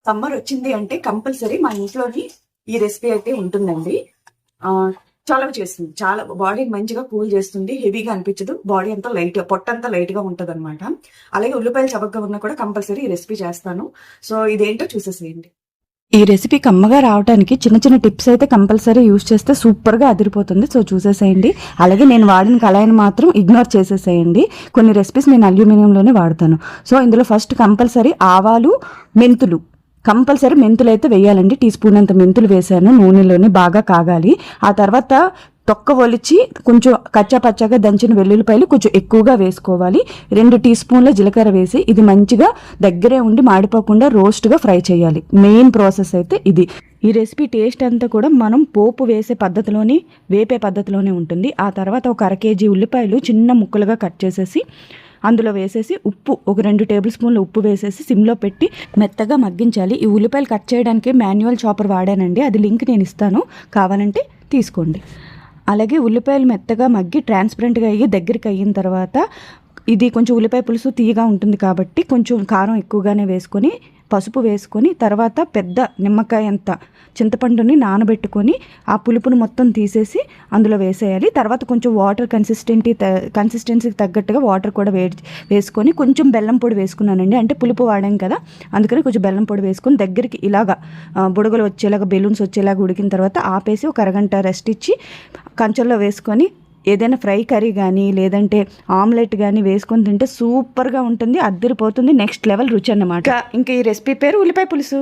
Summer వచ్చింది అంటే compulsory మా ఇంట్లోని ఈ రెసిపీ అయితే ఉంటుందండి. చాలా చేస్తుంది, చాలా బాడీని మంచిగా కూల్ చేస్తుంది, హెవీగా అనిపించదు, బాడీ అంతా లైట్, పొట్టంతా లైట్ గా ఉంటది అనమాట. అలాగే ఉల్లిపాయలు చవకగా ఉన్నా కూడా కంపల్సరీ ఈ రెసిపీ చేస్తాను. సో ఇదేంటో చూసేసేయండి. ఈ రెసిపీ కమ్మగా రావడానికి చిన్న చిన్న టిప్స్ అయితే కంపల్సరీ యూజ్ చేస్తే సూపర్గా అదిరిపోతుంది. సో చూసేసేయండి. అలాగే నేను వాడిన కళాయిని మాత్రం ఇగ్నోర్ చేసేసేయండి. కొన్ని రెసిపీస్ నేను అల్యూమినియంలోనే వాడతాను. సో ఇందులో ఫస్ట్ కంపల్సరీ ఆవాలు, మెంతులు, కంపల్సరీ మెంతులు అయితే వేయాలండి. టీ స్పూన్ అంత మెంతులు వేసాను. నూనెలోనే బాగా కాగాలి. ఆ తర్వాత తొక్క ఒలిచి కొంచెం కచ్చా పచ్చాగా దంచిన వెల్లుల్లిపాయలు కొంచెం ఎక్కువగా వేసుకోవాలి. 2 టీ స్పూన్ల జీలకర్ర వేసి ఇది మంచిగా దగ్గరే ఉండి మాడిపోకుండా రోస్ట్గా ఫ్రై చేయాలి. మెయిన్ ప్రాసెస్ అయితే ఇది. ఈ రెసిపీ టేస్ట్ అంతా కూడా మనం పోపు వేసే పద్ధతిలోని, వేపే పద్ధతిలోనే ఉంటుంది. ఆ తర్వాత ఒక 1/2 కేజీ ఉల్లిపాయలు చిన్న ముక్కలుగా కట్ చేసేసి అందులో వేసేసి ఉప్పు, ఒక 2 టేబుల్ స్పూన్ల ఉప్పు వేసేసి సిమ్లో పెట్టి మెత్తగా మగ్గించాలి. ఈ ఉల్లిపాయలు కట్ చేయడానికి మాన్యువల్ చాపర్ వాడానండి. అది లింక్ నేను ఇస్తాను, కావాలంటే తీసుకోండి. అలాగే ఉల్లిపాయలు మెత్తగా మగ్గి ట్రాన్స్పరెంట్గా అయ్యి దగ్గరికి అయిన తర్వాత ఇది కొంచెం ఉల్లిపాయ పులుసు తీయగా ఉంటుంది కాబట్టి కొంచెం కారం ఎక్కువగానే వేసుకొని, పసుపు వేసుకొని, తర్వాత పెద్ద నిమ్మకాయ అంత చింతపండుని నానబెట్టుకొని ఆ పులుపును మొత్తం తీసేసి అందులో వేసేయాలి. తర్వాత కొంచెం వాటర్ కన్సిస్టెన్సీకి తగ్గట్టుగా వాటర్ కూడా వేసుకొని కొంచెం బెల్లం పొడి వేసుకున్నానండి. అంటే పులుపు వాడాం కదా, అందుకని కొంచెం బెల్లం పొడి వేసుకొని దగ్గరికి ఇలాగా బుడగలు వచ్చేలాగా, బెలూన్స్ వచ్చేలాగా ఉడికిన తర్వాత ఆపేసి ఒక అరగంట రెస్ట్ ఇచ్చి కంచెల్లో వేసుకొని ఏదైనా ఫ్రై కర్రీ కానీ లేదంటే ఆమ్లెట్ కానీ వేసుకొని తింటే సూపర్గా ఉంటుంది, అద్దరిపోతుంది. నెక్స్ట్ లెవెల్ రుచి అన్నమాట. ఇంకా ఈ రెసిపీ పేరు ఉల్లిపాయ పులుసు.